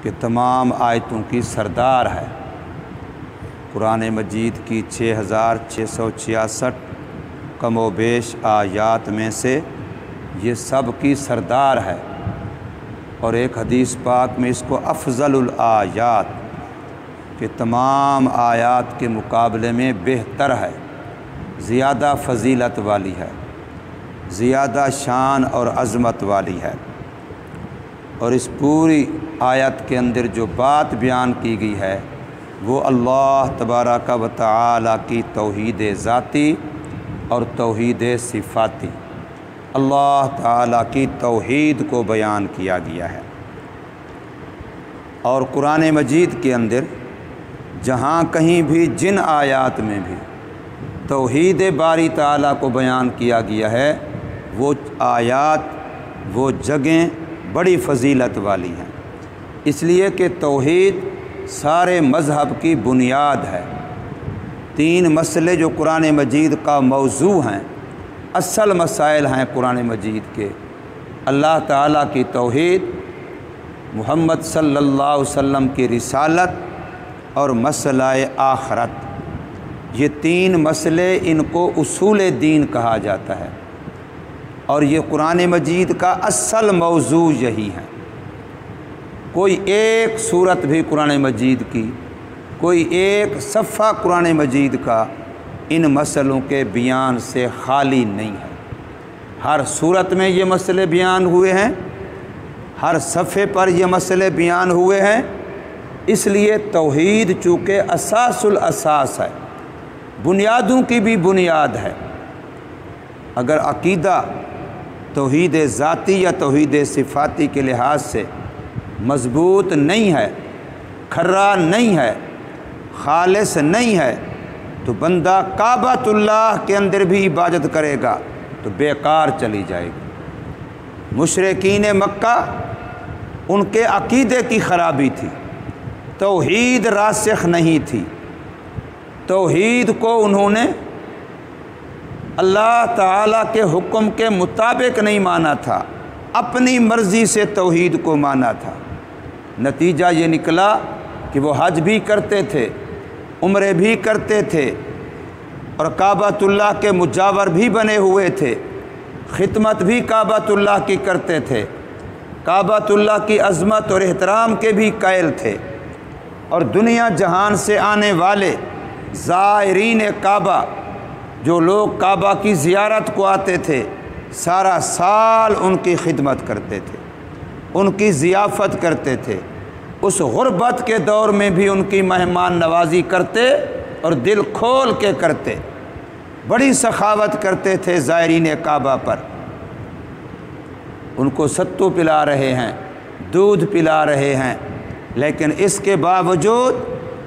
کہ تمام آیتوں کی سردار ہے۔ قرآن مجید کی 6666 کم و بیش آیات میں سے یہ سب کی سردار ہے، اور ایک حدیث پاک میں اس کو افضل الآیات کہ تمام آیات کے مقابلے میں بہتر ہے، زیادہ فضیلت والی ہے، زیادہ شان اور عظمت والی ہے۔ اور اس پوری آیت کے اندر جو بات بیان کی گئی ہے وہ اللہ تبارک و تعالی کی توحید ذاتی اور توحید صفاتی، اللہ تعالی کی توحید کو بیان کیا گیا ہے۔ اور قرآن مجید کے اندر جہاں کہیں بھی جن آیات میں بھی توحید باری تعالیٰ کو بیان کیا گیا ہے وہ آیات، وہ جگہیں بڑی فضیلت والی ہیں، اس لیے کہ توحید سارے مذہب کی بنیاد ہے۔ 3 مسئلے جو قرآن مجید کا موضوع ہیں، اصل مسائل ہیں قرآن مجید کے، اللہ تعالیٰ کی توحید، محمد صلی اللہ علیہ وسلم کی رسالت اور مسئلہ آخرت۔ یہ 3 مسئلے، ان کو اصول دین کہا جاتا ہے، اور یہ قرآن مجید کا اصل موضوع یہی ہے۔ کوئی ایک صورت بھی قرآن مجید کی، کوئی ایک صفحہ قرآن مجید کا ان مسئلوں کے بیان سے خالی نہیں ہے۔ ہر صورت میں یہ مسئلے بیان ہوئے ہیں، ہر صفحے پر یہ مسئلے بیان ہوئے ہیں۔ اس لیے توحید چونکہ اساس الاساس ہے، بنیادوں کی بھی بنیاد ہے۔ اگر عقیدہ توحید ذاتی یا توحید صفاتی کے لحاظ سے مضبوط نہیں ہے، کھرا نہیں ہے، خالص نہیں ہے، تو بندہ کعبۃ اللہ کے اندر بھی عبادت کرے گا تو بیکار چلی جائے گی۔ مشرکین مکہ، ان کے عقیدے کی خرابی تھی، توحید راسخ نہیں تھی، توحید کو انہوں نے اللہ تعالیٰ کے حکم کے مطابق نہیں مانا تھا، اپنی مرضی سے توحید کو مانا تھا۔ نتیجہ یہ نکلا کہ وہ حج بھی کرتے تھے، عمرے بھی کرتے تھے، اور کعبۃ اللہ کے مجاور بھی بنے ہوئے تھے، خدمت بھی کعبۃ اللہ کی کرتے تھے، کعبۃ اللہ کی عظمت اور احترام کے بھی قائل تھے، اور دنیا جہان سے آنے والے زائرین کعبہ، جو لوگ کعبہ کی زیارت کو آتے تھے، سارا سال ان کی خدمت کرتے تھے، ان کی ضیافت کرتے تھے، اس غربت کے دور میں بھی ان کی مہمان نوازی کرتے اور دل کھول کے کرتے، بڑی سخاوت کرتے تھے زائرین کعبہ پر۔ ان کو ستو پلا رہے ہیں، دودھ پلا رہے ہیں، لیکن اس کے باوجود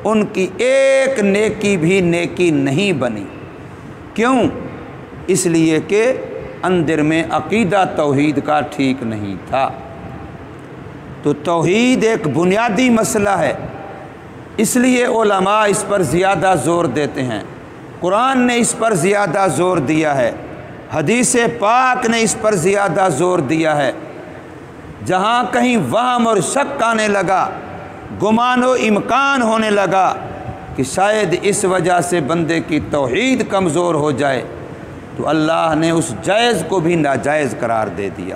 ان کی ایک نیکی بھی نیکی نہیں بنی۔ کیوں؟ اس لیے کہ اندر میں عقیدہ توحید کا ٹھیک نہیں تھا۔ تو توحید ایک بنیادی مسئلہ ہے، اس لیے علماء اس پر زیادہ زور دیتے ہیں، قرآن نے اس پر زیادہ زور دیا ہے، حدیث پاک نے اس پر زیادہ زور دیا ہے۔ جہاں کہیں وہم اور شک آنے لگا، گمان و امکان ہونے لگا کہ شاید اس وجہ سے بندے کی توحید کمزور ہو جائے، تو اللہ نے اس جائز کو بھی ناجائز قرار دے دیا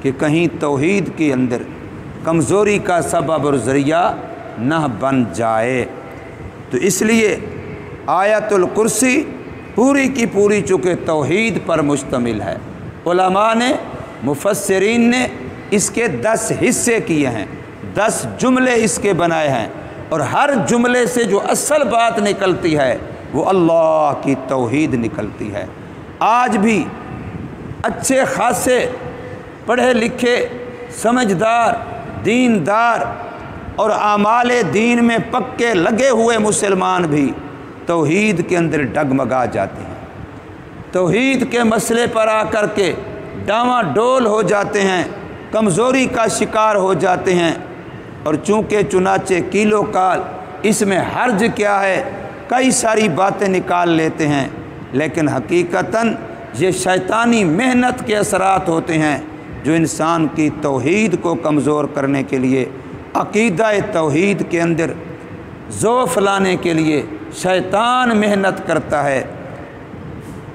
کہ کہیں توحید کے اندر کمزوری کا سبب اور ذریعہ نہ بن جائے۔ تو اس لیے آیت الکرسی پوری کی پوری چونکہ توحید پر مشتمل ہے، علماء نے، مفسرین نے اس کے 10 حصے کیے ہیں، 10 جملے اس کے بنائے ہیں، اور ہر جملے سے جو اصل بات نکلتی ہے وہ اللہ کی توحید نکلتی ہے۔ آج بھی اچھے خاصے پڑھے لکھے، سمجھدار، دیندار اور اعمال دین میں پکے لگے ہوئے مسلمان بھی توحید کے اندر ڈگمگا جاتے ہیں، توحید کے مسئلے پر آ کر کے ڈاواں ڈول ہو جاتے ہیں، کمزوری کا شکار ہو جاتے ہیں، اور چونکہ چنانچہ کیلو کال اس میں حرج کیا ہے، کئی ساری باتیں نکال لیتے ہیں، لیکن حقیقتاً یہ شیطانی محنت کے اثرات ہوتے ہیں جو انسان کی توحید کو کمزور کرنے کے لیے عقیدہ توحید کے اندر ضعف لانے کے لیے شیطان محنت کرتا ہے۔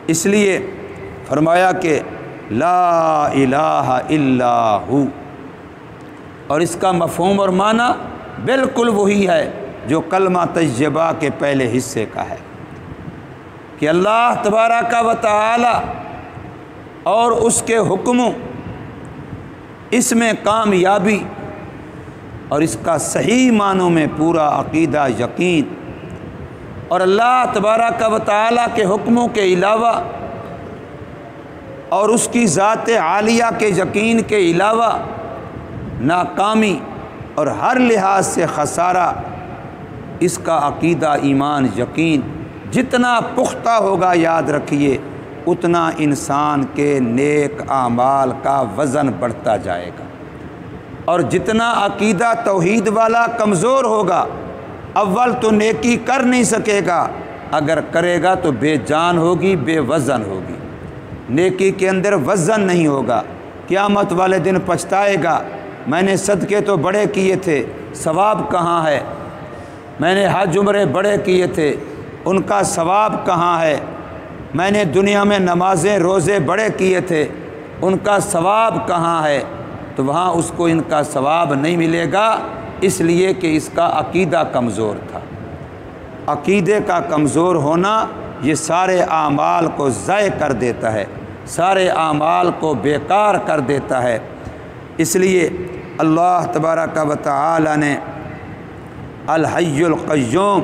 اس لیے فرمایا کہ لا الہ الا ہو، اور اس کا مفہوم اور معنی بالکل وہی ہے جو کلمہ طیبہ کے پہلے حصے کا ہے کہ اللہ تبارک و تعالی اور اس کے حکموں، اس میں کامیابی اور اس کا صحیح معنوں میں پورا عقیدہ یقین، اور اللہ تبارک و تعالی کے حکموں کے علاوہ اور اس کی ذات عالیہ کے یقین کے علاوہ ناکامی اور ہر لحاظ سے خسارہ، اس کا عقیدہ ایمان یقین جتنا پختہ ہوگا، یاد رکھیے اتنا انسان کے نیک اعمال کا وزن بڑھتا جائے گا، اور جتنا عقیدہ توحید والا کمزور ہوگا، اول تو نیکی کر نہیں سکے گا، اگر کرے گا تو بے جان ہوگی، بے وزن ہوگی، نیکی کے اندر وزن نہیں ہوگا، قیامت والے دن پچھتائے گا، میں نے صدقے تو بڑے کیے تھے، ثواب کہاں ہے؟ میں نے حج عمرے بڑے کیے تھے، ان کا ثواب کہاں ہے؟ میں نے دنیا میں نمازیں روزے بڑے کیے تھے، ان کا ثواب کہاں ہے؟ تو وہاں اس کو ان کا ثواب نہیں ملے گا، اس لیے کہ اس کا عقیدہ کمزور تھا۔ عقیدے کا کمزور ہونا یہ سارے اعمال کو ضائع کر دیتا ہے، سارے اعمال کو بیکار کر دیتا ہے۔ اس لیے اللہ تبارک و تعالی نے الحی القیوم،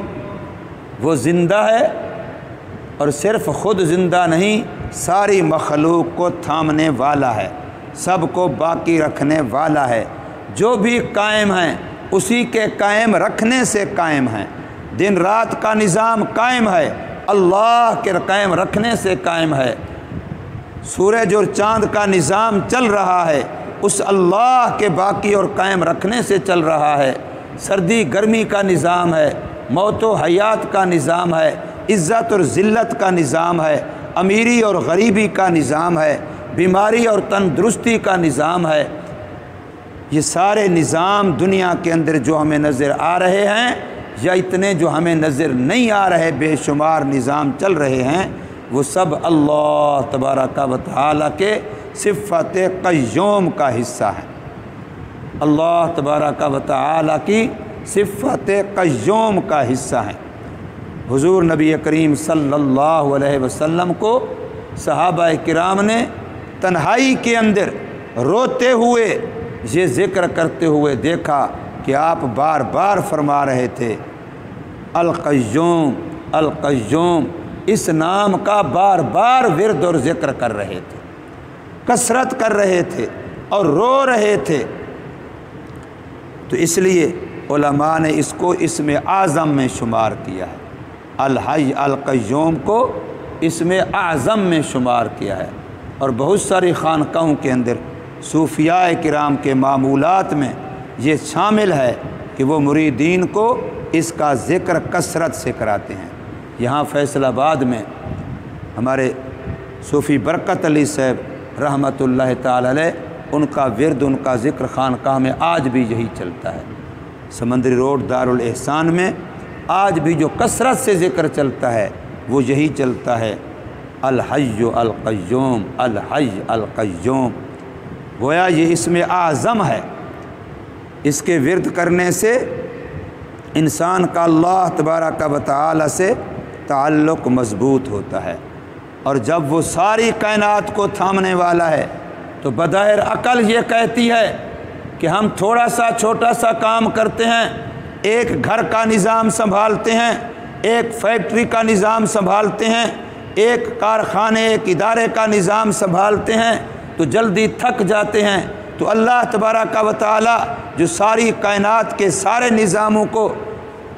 وہ زندہ ہے اور صرف خود زندہ نہیں، ساری مخلوق کو تھامنے والا ہے، سب کو باقی رکھنے والا ہے، جو بھی قائم ہیں اسی کے قائم رکھنے سے قائم ہیں، دن رات کا نظام قائم ہے، اللہ کے قائم رکھنے سے قائم ہے، سورج اور چاند کا نظام چل رہا ہے، اس اللہ کے باقی اور قائم رکھنے سے چل رہا ہے، سردی گرمی کا نظام ہے، موت و حیات کا نظام ہے، عزت اور ذلت کا نظام ہے، امیری اور غریبی کا نظام ہے، بیماری اور تندرستی کا نظام ہے۔ یہ سارے نظام دنیا کے اندر جو ہمیں نظر آ رہے ہیں یا اتنے جو ہمیں نظر نہیں آ رہے، بے شمار نظام چل رہے ہیں، وہ سب اللہ تبارک و تعالی کے صفت قیوم کا حصہ ہیں، اللہ تبارک و تعالی کی صفت قیوم کا حصہ ہیں۔ حضور نبی کریم صلی اللہ علیہ وسلم کو صحابہ کرام نے تنہائی کے اندر روتے ہوئے یہ ذکر کرتے ہوئے دیکھا کہ آپ بار بار فرما رہے تھے القیوم القیوم، اس نام کا بار بار ورد اور ذکر کر رہے تھے، کثرت کر رہے تھے اور رو رہے تھے۔ تو اس لیے علماء نے اس کو اسم اعظم میں شمار کیا ہے، الحی القیوم کو اسم اعظم میں شمار کیا ہے، اور بہت ساری خانقاہوں کے اندر صوفیاء کرام کے معمولات میں یہ شامل ہے کہ وہ مریدین کو اس کا ذکر کثرت سے کراتے ہیں۔ یہاں فیصل آباد میں ہمارے صوفی برکت علی صاحب رحمۃ اللہ تعالی علیہ، ان کا ورد، ان کا ذکر خانقاہ میں آج بھی یہی چلتا ہے۔ سمندری روڈ دارالاحسان میں آج بھی جو کثرت سے ذکر چلتا ہے وہ یہی چلتا ہے، الحی القیوم الحی القیوم۔ گویا یہ اسم اعظم ہے، اس کے ورد کرنے سے انسان کا اللہ تبارک و تعالی سے تعلق مضبوط ہوتا ہے، اور جب وہ ساری کائنات کو تھامنے والا ہے تو بظاہر عقل یہ کہتی ہے کہ ہم تھوڑا سا چھوٹا سا کام کرتے ہیں، ایک گھر کا نظام سنبھالتے ہیں، ایک فیکٹری کا نظام سنبھالتے ہیں، ایک کارخانے ایک ادارے کا نظام سنبھالتے ہیں تو جلدی تھک جاتے ہیں۔ تو اللہ تبارک و تعالی جو ساری کائنات کے سارے نظاموں کو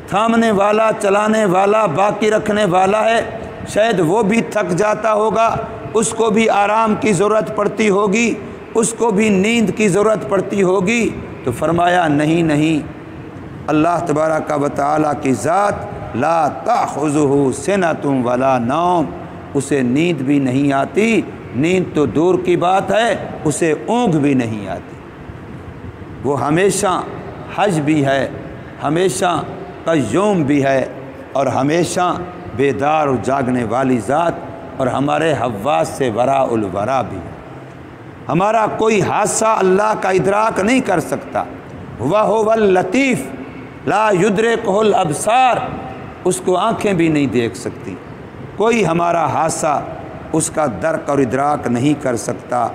تھامنے والا، چلانے والا، باقی رکھنے والا ہے، شاید وہ بھی تھک جاتا ہوگا، اس کو بھی آرام کی ضرورت پڑتی ہوگی، اس کو بھی نیند کی ضرورت پڑتی ہوگی۔ تو فرمایا نہیں، اللہ تبارک و تعالی کی ذات لا تأخذہ سنۃ ولا نوم، اسے نیند بھی نہیں آتی، نیند تو دور کی بات ہے، اسے اونگ بھی نہیں آتی، وہ ہمیشہ حج بھی ہے، ہمیشہ قیوم بھی ہے، اور ہمیشہ بیدار و جاگنے والی ذات، اور ہمارے حواس سے وراء الورا بھی ہے۔ ہمارا کوئی حادثہ اللہ کا ادراک نہیں کر سکتا۔ وَهُوَ اللطیف لا یدرکہ الابصار، اس کو آنکھیں بھی نہیں دیکھ سکتی، کوئی ہمارا حادثہ اس کا درک اور ادراک نہیں کر سکتا۔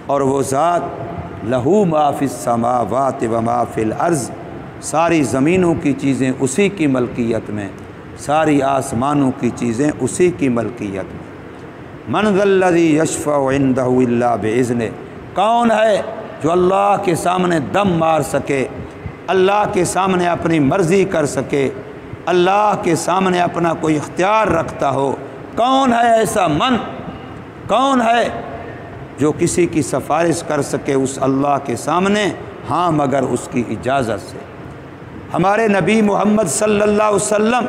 اور وہ ذات لہو ما فی السماوات و ما فی الارض، ساری زمینوں کی چیزیں اسی کی ملکیت میں، ساری آسمانوں کی چیزیں اسی کی ملکیت میں۔ من ذا الذی یشفع عندہ الا باذنہ، کون ہے جو اللہ کے سامنے دم مار سکے، اللہ کے سامنے اپنی مرضی کر سکے، اللہ کے سامنے اپنا کوئی اختیار رکھتا ہو؟ کون ہے ایسا من؟ کون ہے جو کسی کی سفارش کر سکے اس اللہ کے سامنے؟ ہاں، مگر اس کی اجازت سے۔ ہمارے نبی محمد صلی اللہ علیہ وسلم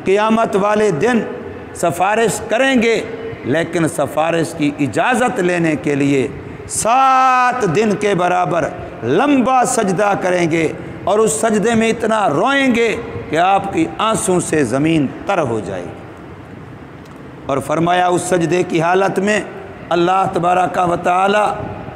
قیامت والے دن سفارش کریں گے، لیکن سفارش کی اجازت لینے کے لیے 7 دن کے برابر لمبا سجدہ کریں گے، اور اس سجدے میں اتنا روئیں گے کہ آپ کی آنسوں سے زمین تر ہو جائے گی۔ اور فرمایا اس سجدے کی حالت میں اللہ تبارک و تعالی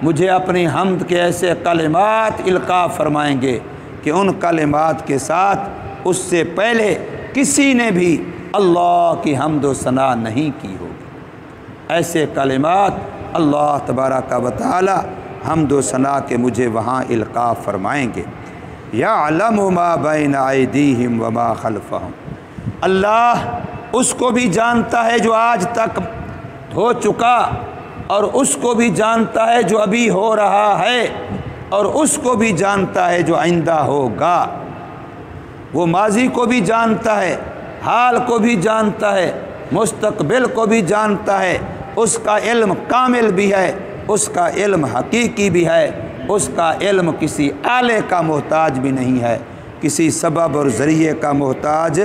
مجھے اپنی حمد کے ایسے کلمات القاء فرمائیں گے کہ ان کلمات کے ساتھ اس سے پہلے کسی نے بھی اللہ کی حمد و ثنا نہیں کی ہوگی۔ ایسے کلمات اللہ تبارک و تعالی حمد و ثنا کے مجھے وہاں القاء فرمائیں گے۔ یعلم ما بین ایدیہم وما خلفہم، اللہ اس کو بھی جانتا ہے جو آج تک ہو چکا، اور اس کو بھی جانتا ہے جو ابھی ہو رہا ہے، اور اس کو بھی جانتا ہے جو آئندہ ہوگا۔ وہ ماضی کو بھی جانتا ہے، حال کو بھی جانتا ہے، مستقبل کو بھی جانتا ہے۔ اس کا علم کامل بھی ہے، اس کا علم حقیقی بھی ہے، اس کا علم کسی آلے کا محتاج بھی نہیں ہے، کسی سبب اور ذریعے کا محتاج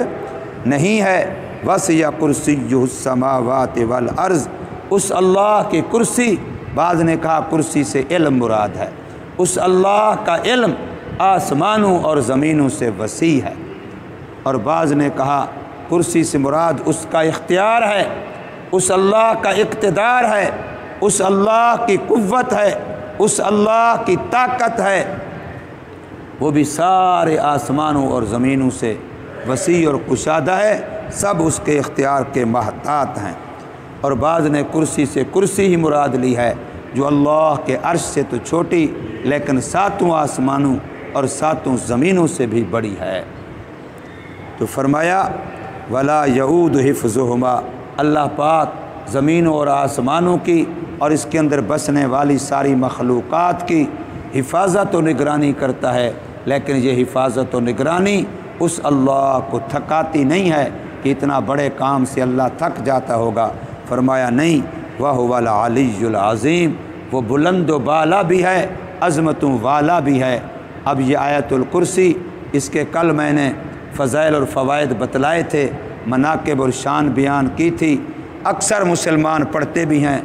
نہیں ہے۔ وسع کرسیہ السماوات والارض، اس اللہ کی کرسی، بعض نے کہا کرسی سے علم مراد ہے، اس اللہ کا علم آسمانوں اور زمینوں سے وسیع ہے، اور بعض نے کہا کرسی سے مراد اس کا اختیار ہے، اس اللہ کا اقتدار ہے، اس اللہ کی قوت ہے، اس اللہ کی طاقت ہے، وہ بھی سارے آسمانوں اور زمینوں سے وسیع اور کشادہ ہے، سب اس کے اختیار کے محتاط ہیں۔ اور بعض نے کرسی سے کرسی ہی مراد لی ہے، جو اللہ کے عرش سے تو چھوٹی لیکن 7 آسمانوں اور 7 زمینوں سے بھی بڑی ہے۔ تو فرمایا ولا یعود حفظہما، اللہ پاک زمینوں اور آسمانوں کی اور اس کے اندر بسنے والی ساری مخلوقات کی حفاظت و نگرانی کرتا ہے، لیکن یہ حفاظت و نگرانی اس اللہ کو تھکاتی نہیں ہے کہ اتنا بڑے کام سے اللہ تھک جاتا ہوگا۔ فرمایا نہیں، وَهُوَ الْعَلِيُّ الْعَظِيمُ، وہ بلند و بالا بھی ہے، عظمتوں والا بھی ہے۔ اب یہ آیت الکرسی، اس کے کل میں نے فضائل اور فوائد بتلائے تھے، مناقب اور شان بیان کی تھی۔ اکثر مسلمان پڑھتے بھی ہیں،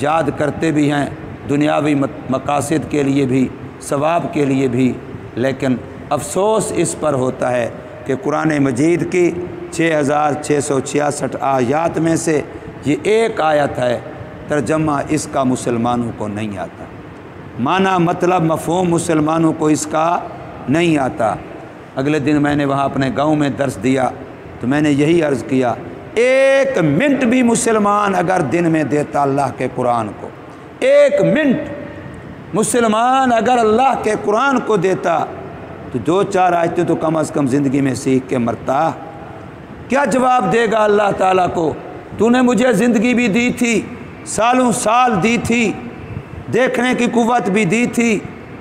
یاد کرتے بھی ہیں، دنیاوی مقاصد کے لیے بھی، ثواب کے لیے بھی، لیکن افسوس اس پر ہوتا ہے کہ قرآن مجید کی 6666 آیات میں سے یہ ایک آیت ہے، ترجمہ اس کا مسلمانوں کو نہیں آتا، معنی مطلب مفہوم مسلمانوں کو اس کا نہیں آتا۔ اگلے دن میں نے وہاں اپنے گاؤں میں درس دیا تو میں نے یہی عرض کیا، 1 منٹ بھی مسلمان اگر دن میں دیتا اللہ کے قرآن کو، 1 منٹ مسلمان اگر اللہ کے قرآن کو دیتا تو 2-4 آیتیں تو کم از کم زندگی میں سیکھ کے مرتا۔ کیا جواب دے گا اللہ تعالیٰ کو؟ تو نے مجھے زندگی بھی دی تھی، سالوں سال دی تھی، دیکھنے کی قوت بھی دی تھی،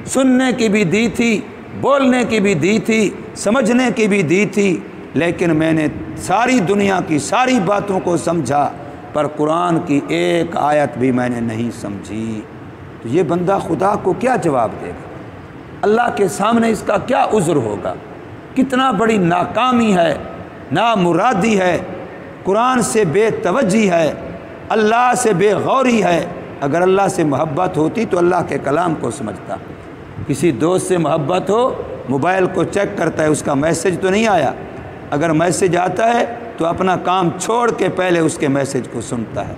سننے کی بھی دی تھی، بولنے کی بھی دی تھی، سمجھنے کی بھی دی تھی، لیکن میں نے ساری دنیا کی ساری باتوں کو سمجھا، پر قرآن کی ایک آیت بھی میں نے نہیں سمجھی۔ تو یہ بندہ خدا کو کیا جواب دے گا؟ اللہ کے سامنے اس کا کیا عذر ہوگا؟ کتنا بڑی ناکامی ہے، نامرادی ہے، قرآن سے بے توجہی ہے، اللہ سے بے غوری ہے۔ اگر اللہ سے محبت ہوتی تو اللہ کے کلام کو سمجھتا، کسی دوست سے محبت ہو موبائل کو چیک کرتا ہے اس کا میسج تو نہیں آیا، اگر میسج آتا ہے تو اپنا کام چھوڑ کے پہلے اس کے میسج کو سنتا ہے۔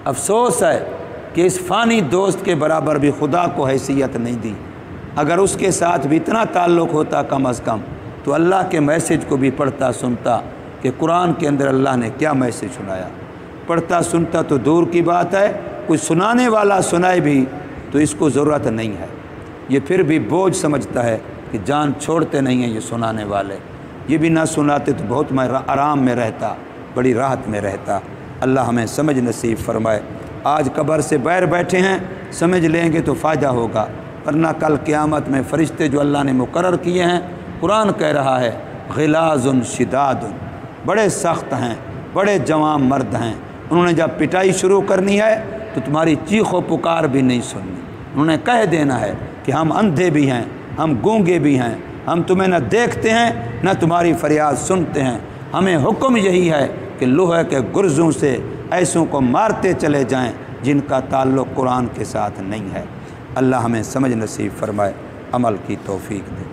افسوس ہے کہ اس فانی دوست کے برابر بھی خدا کو حیثیت نہیں دی، اگر اس کے ساتھ بھی اتنا تعلق ہوتا کم از کم تو اللہ کے میسج کو بھی پڑھتا سنتا کہ قرآن کے اندر اللہ نے کیا میسج سنایا۔ پڑھتا سنتا تو دور کی بات ہے، کوئی سنانے والا سنائے بھی تو اس کو ضرورت نہیں ہے، یہ پھر بھی بوجھ سمجھتا ہے کہ جان چھوڑتے نہیں ہیں یہ سنانے والے، یہ بھی نہ سناتے تو بہت میں آرام میں رہتا، بڑی راحت میں رہتا۔ اللہ ہمیں سمجھ نصیب فرمائے۔ آج قبر سے باہر بیٹھے ہیں، سمجھ لیں گے تو فائدہ ہوگا، ورنہ کل قیامت میں فرشتے جو اللہ نے مقرر کیے ہیں، قرآن کہہ رہا ہے غلاظ شداد، بڑے سخت ہیں، بڑے جوان مرد ہیں، انہوں نے جب پٹائی شروع کرنی ہے تو تمہاری چیخ و پکار بھی نہیں سننی، انہوں نے کہہ دینا ہے کہ ہم اندھے بھی ہیں، ہم گونگے بھی ہیں، ہم تمہیں نہ دیکھتے ہیں نہ تمہاری فریاد سنتے ہیں، ہمیں حکم یہی ہے کہ لوہے کے گرزوں سے ایسوں کو مارتے چلے جائیں جن کا تعلق قرآن کے ساتھ نہیں ہے۔ اللہ ہمیں سمجھ نصیب فرمائے، عمل کی توفیق دے۔